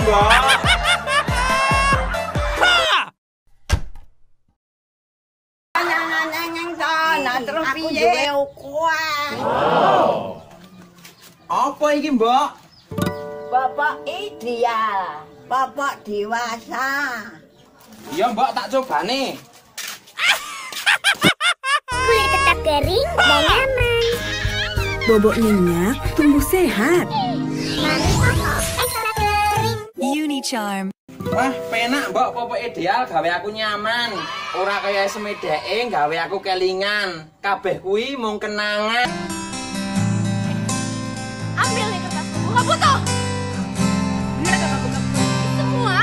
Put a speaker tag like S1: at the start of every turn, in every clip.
S1: Mbak.
S2: Terus piye ukuran?
S1: Apa iki, Mbak?
S2: Bapak ideal, bapak dewasa.
S1: Iya, Mbak, tak coba nih.
S3: Kulit tetap kering dan nyaman.
S4: Bobok minyak tumbuh sehat.
S3: Ekstra kering.
S4: Unicharm.
S1: Wah, penak, Mbak, popok ideal gawe aku nyaman. Ora kaya semedeke gawe aku kelingan. Kabeh kuwi mung kenangan.
S3: Ambil nih kertasmu, nggak butuh. Biar kakak buka semua.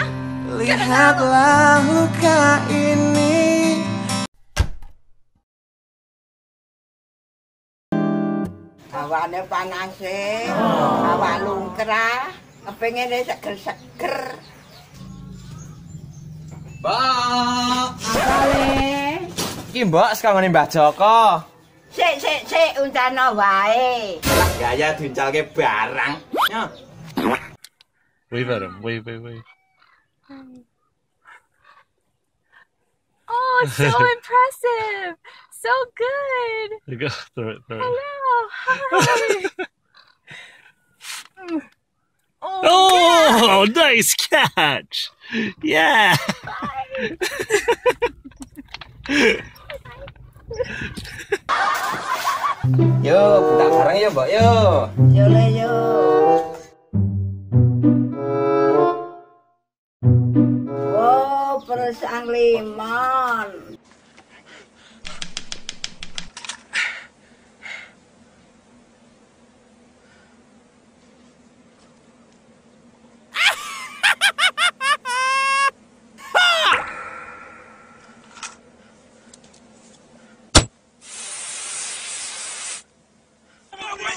S1: Lihatlah luka ini.
S2: Hawane panas hawa lungkrah, kepengine seger-seger.
S1: Mbak.
S2: Apale?
S1: Iki Mbak sekangane Mbah Joko.
S2: Sik, uncana wae.
S1: Lah gaya diuncalke barang. Ya.
S5: Wave at him. Wave.
S6: Oh, so impressive. So good.
S5: There you go. Throw it.
S6: Hello. Hi.
S5: Oh, nice catch. Yeah.
S1: Yo, buka bareng ya, Mbak. Yo.
S2: Yo le yo. Oh, perusahaan limon.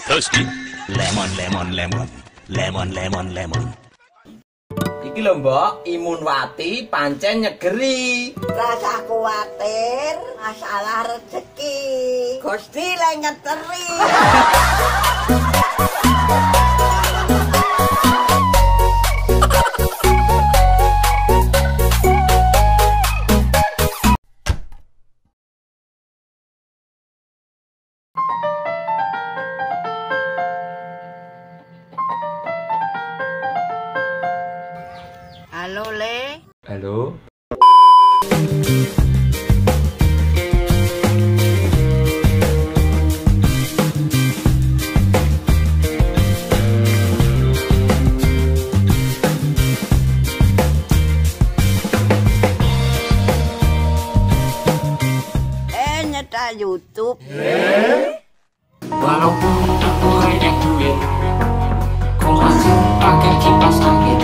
S7: Toasty. Lemon.
S1: Iki lho, Mbak, Imunwati pancen nyegeri.
S2: Rasa kuatir, masalah rezeki. Gusti le ngeteri. Halo le.
S1: Halo.
S2: Nyetak YouTube.
S8: Walaupun aku banyak duit, kau masih pakai kipas angin.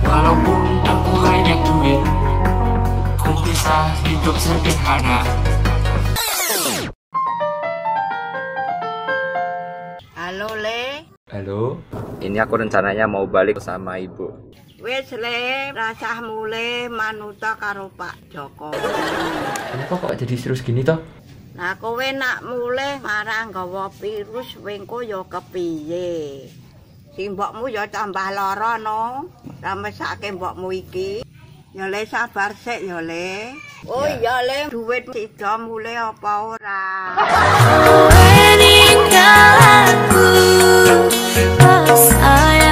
S8: Walaupun aku banyak duit, kau bisa hidup sederhana.
S2: Halo le.
S1: Halo. Ini aku rencananya mau balik sama Ibu.
S2: Wis le, rasah mule manuta karo Pak Joko.
S1: Kenapa kok jadi serius gini toh?
S2: Nah kowe nak mulih marang gawa virus wengko ya kepiye? Simbokmu ya tambah lara no. Ra mesake mbokmu iki. Ya le sabar sik ya le. Oh iya le, duit sida mulih apa ora?
S4: Meninggal aku, pas saya